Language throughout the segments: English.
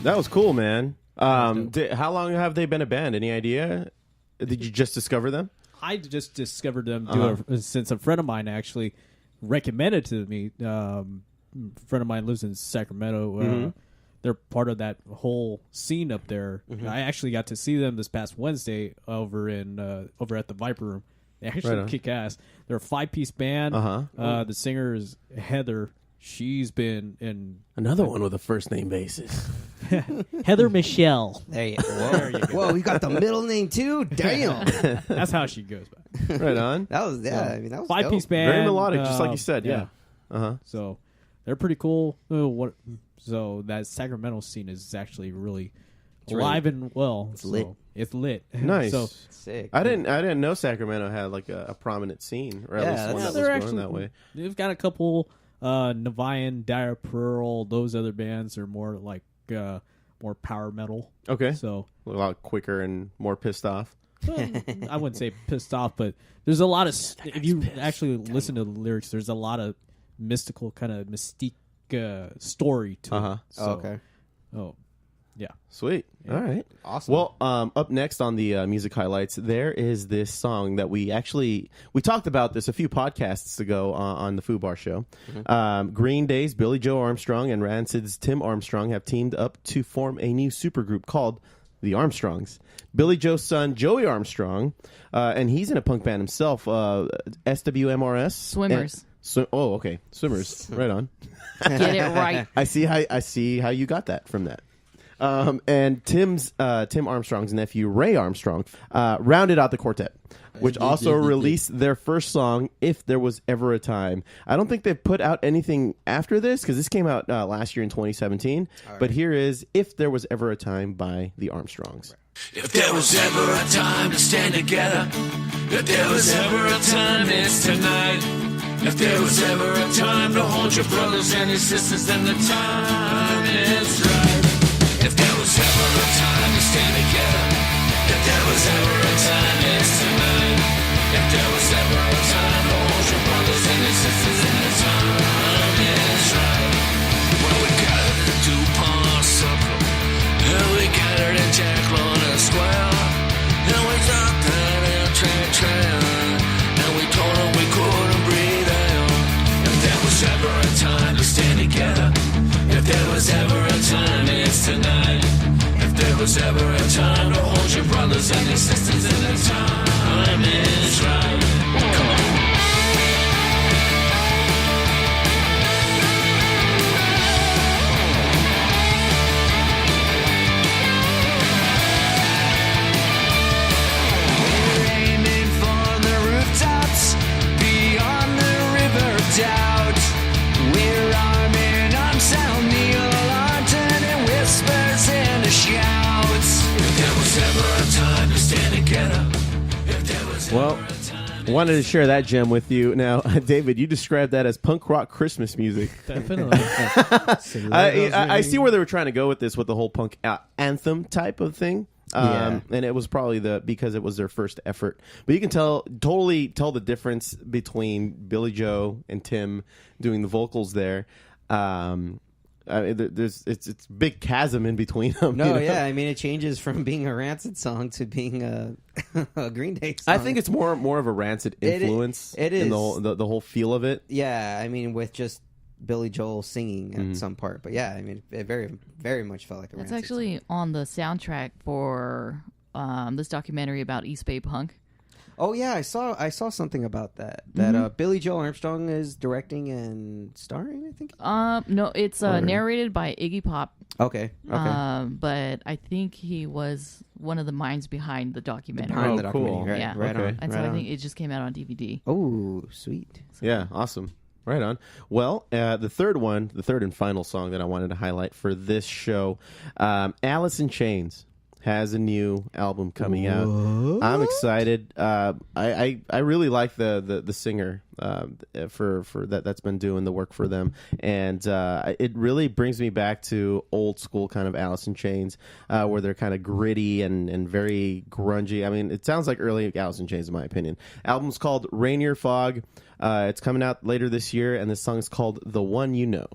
That was cool, man. How long have they been a band? Any idea? Did you just discover them? I just discovered them since a friend of mine actually recommended to me. A friend of mine lives in Sacramento. They're part of that whole scene up there. I actually got to see them this past Wednesday over at the Viper Room. They actually kick ass. They're a 5-piece band. The singer is Heather. She's been in another one with a first name basis. Heather Michelle. There you go. Whoa, we got the middle name too. Damn, that's how she goes back. Right on. that was I mean, that was 5-piece dope. band, very melodic, just like you said. Yeah. So they're pretty cool. So that Sacramento scene is actually really alive and well. It's lit. It's lit. Nice. So Sick. I didn't know Sacramento had like a prominent scene, or at least one that was going that way. They've got a couple. Nevaeh, Dire Pearl, those other bands are more like more power metal. Okay. So A lot quicker and more pissed off. I wouldn't say pissed off, but there's a lot of if you actually listen to the lyrics, there's a lot of mystical kind of mystique story to it. So, okay. Oh, yeah. Sweet. Yeah. All right. Awesome. Well, up next on the music highlights, there is this song that we talked about this a few podcasts ago on the Foobar Show. Green Day's Billy Joe Armstrong and Rancid's Tim Armstrong have teamed up to form a new supergroup called the Armstrongs. Billy Joe's son, Joey Armstrong, and he's in a punk band himself, SWMRS. Swimmers. Okay. Swimmers. Right on. Get it right. I see how you got that from that. And Tim Armstrong's nephew, Ray Armstrong, rounded out the quartet, which also released their first song, If There Was Ever a Time. I don't think they've put out anything after this, because this came out last year in 2017. Right. But here is If There Was Ever a Time by the Armstrongs. If there was ever a time to stand together, if there was ever a time, it's tonight. If there was ever a time to hold your brothers and your sisters, then the time is right. If there was ever a time to stand together, if there was ever a time, it's tonight. If there was ever a time to hold your brothers and your sisters, then the time is right. Well, we gathered in DuPont Circle, and we gathered in Jack Lorna Square, and we thought that in train, and we told them we couldn't breathe out. If there was ever a time to stand together, if there was ever a time, it's tonight. If there was ever a time to hold your brothers and your sisters, and the time is right. Come on. We're aiming for the rooftops beyond the river Doubt. We're arming sound Neil Arnton and whispers and shouts. If there was ever a time to stand together, if there was ever a time. Wanted to share that gem with you. Now, David, you described that as punk rock Christmas music. Definitely. I see where they were trying to go with this, with the whole punk anthem type of thing. And it was probably because it was their first effort. But you can totally tell the difference between Billy Joe and Tim doing the vocals there. It's a big chasm in between them. No, yeah, I mean it changes from being a Rancid song to being a Green Day song. I think it's more of a Rancid influence. It is in the whole feel of it. Yeah, I mean with just Billy Joel singing at some part, but yeah, I mean it very very much felt like a It's Rancid actually song. on the soundtrack for this documentary about East Bay punk. Oh yeah, I saw something about that. That Billy Joe Armstrong is directing and starring, I think. No, it's narrated by Iggy Pop. Okay. But I think he was one of the minds behind the documentary. Behind the cool. documentary, right? Yeah. Right Okay. on. And so right I on. think it just came out on DVD. Oh, sweet. Yeah, awesome. Right on. Well, the third and final song that I wanted to highlight for this show, Alice in Chains has a new album coming out. I'm excited. I really like the singer for that's been doing the work for them, and it really brings me back to old school kind of Alice in Chains, where they're kind of gritty and very grungy. I mean, it sounds like early Alice in Chains in my opinion. Album's called Rainier Fog. It's coming out later this year, and this song is called The One You Know.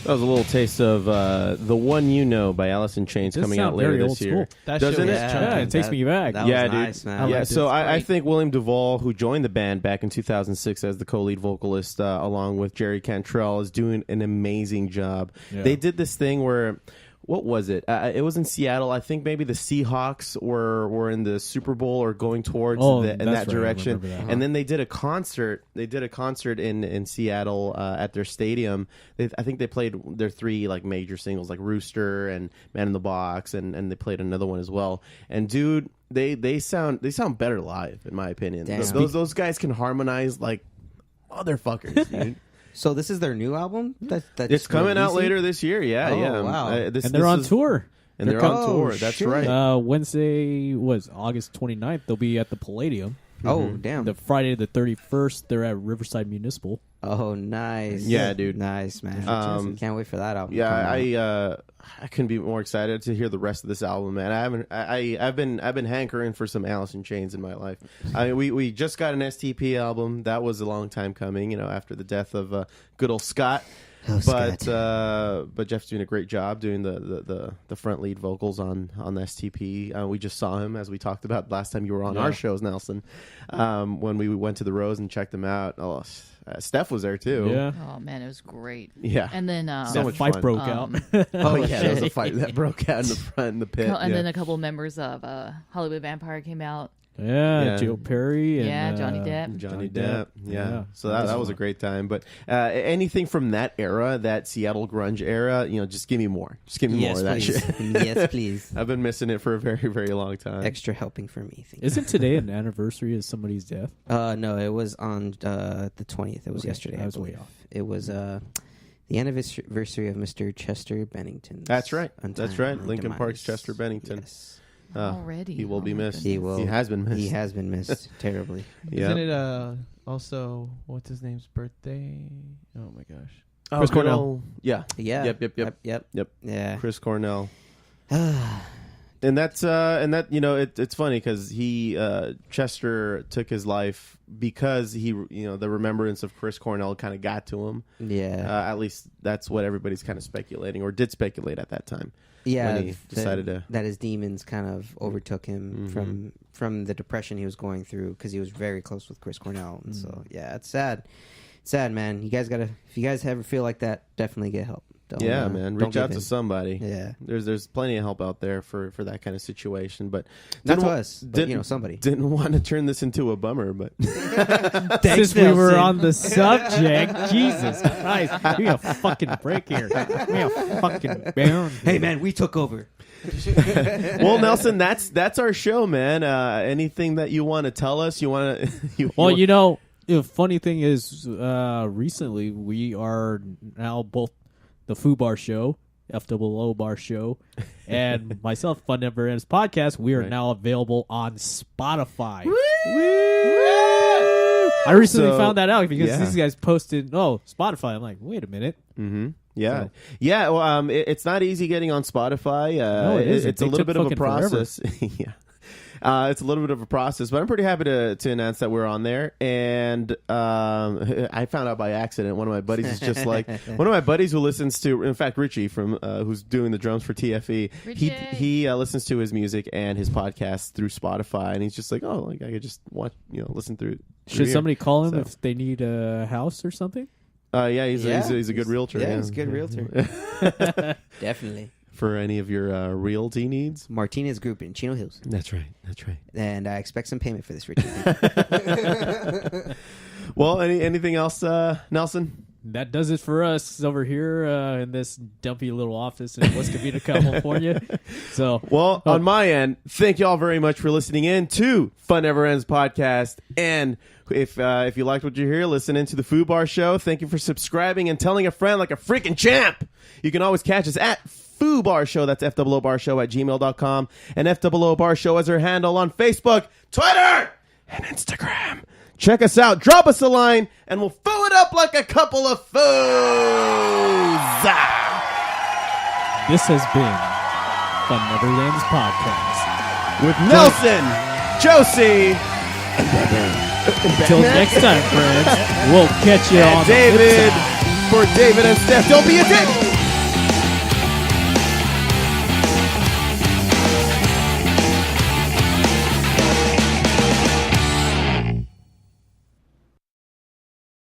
That was a little taste of The One You Know by Alice in Chains coming out later this year. Doesn't it? Yeah, it takes me back. That was nice, man. Yeah, so I think William Duvall, who joined the band back in 2006 as the co-lead vocalist, along with Jerry Cantrell, is doing an amazing job. Yeah. They did this thing where... What was it? It was in Seattle. I think maybe the Seahawks were in the Super Bowl or going towards in that direction. That. And then they did a concert. They did a concert in Seattle at their stadium. I think they played their 3 like major singles, like Rooster and Man in the Box, and they played another one as well. And dude, they sound better live, in my opinion. Those guys can harmonize like motherfuckers, dude. So this is their new album? That's it's coming out later this year. Yeah, yeah. Wow. And they're on tour. And they're on tour. That's right. Wednesday was August 29th. They'll be at the Palladium. Oh, damn. The Friday the 31st, they're at Riverside Municipal. Oh, nice. Yeah, dude. Nice, man. Can't wait for that album. Yeah, I couldn't be more excited to hear the rest of this album, man. I've been hankering for some Alice in Chains in my life. I mean, we just got an STP album. That was a long time coming, after the death of good old Scott. But Jeff's doing a great job doing the front lead vocals on the STP. We just saw him, as we talked about last time you were on our shows, Nelson, when we went to the Rose and checked them out. Oh, Steph was there too. Yeah. Oh man, it was great. Yeah. And then so much fight fun. broke out. Oh yeah, there was a fight that broke out in the front in the pit. And then a couple members of Hollywood Vampire came out. Yeah, Joe Perry. And, Johnny Depp. Johnny Depp. Yeah. So that was a great time. But anything from that era, that Seattle grunge era, just give me more. Just give me more of that shit. Yes, please. I've been missing it for a very, very long time. Extra helping for me. Isn't today an anniversary of somebody's death? No, it was on the 20th. It was yesterday. I was way off. It was the anniversary of Mr. Chester Bennington. That's right. That's right. Lincoln Park's Chester Bennington. Yes. Already. He will be missed. He has been missed. He has been missed terribly. Isn't it also, what's his name's birthday? Oh my gosh. Chris Cornell. Yeah. Yep. Yeah. Chris Cornell. And that's it's funny because Chester took his life because the remembrance of Chris Cornell kind of got to him. Yeah. At least that's what everybody's kind of speculating or did speculate at that time. Yeah, when he decided that his demons kind of overtook him from the depression he was going through because he was very close with Chris Cornell. And so it's sad. It's sad, man. You guys if you guys ever feel like that, definitely get help. Man, reach out to somebody. Yeah, there's plenty of help out there for that kind of situation. But not to us, but somebody. Didn't want to turn this into a bummer, but since we were on the subject, Jesus Christ, give me a fucking break here. Give me a fucking bound. Hey man, we took over. Well, Nelson, that's our show, man. Anything that you want to tell us? You want to? The funny thing is, recently we are now both the Foobar Show, FOO Bar Show, and myself, Fun Never Ends Podcast. We are now available on Spotify. Woo! I recently found that out because these guys posted, Spotify. I'm like, wait a minute. Mm-hmm. Yeah. Yeah. Well, it's not easy getting on Spotify. No, it isn't. It's a little bit of a process. Yeah. It's a little bit of a process, but I'm pretty happy to announce that we're on there. And I found out by accident. One of my buddies is just like one of my buddies who listens to, in fact, Richie from who's doing the drums for TFE. Richie. He listens to his music and his podcast through Spotify, and he's just like, I could just watch, listen through. Should somebody call him if they need a house or something? He's a good realtor. Yeah, he's a good realtor. Definitely. For any of your realty needs. Martinez Group in Chino Hills. That's right. And I expect some payment for this, Richard. Well, anything else, Nelson? That does it for us over here in this dumpy little office in West Covina, California. On my end, thank you all very much for listening in to Fun Never Ends Podcast. And if you liked what you hear, listen into the Foobar Show. Thank you for subscribing and telling a friend like a freaking champ. You can always catch us at Foobar Show. That's FOO Bar Show at gmail.com. And FOO Bar Show as our handle on Facebook, Twitter, and Instagram. Check us out. Drop us a line, and we'll foo it up like a couple of foos. This has been Fun Never Ends Podcast with Nelson, Josie, until next time, friends. We'll catch you on David. For David and Steph, don't be a dick.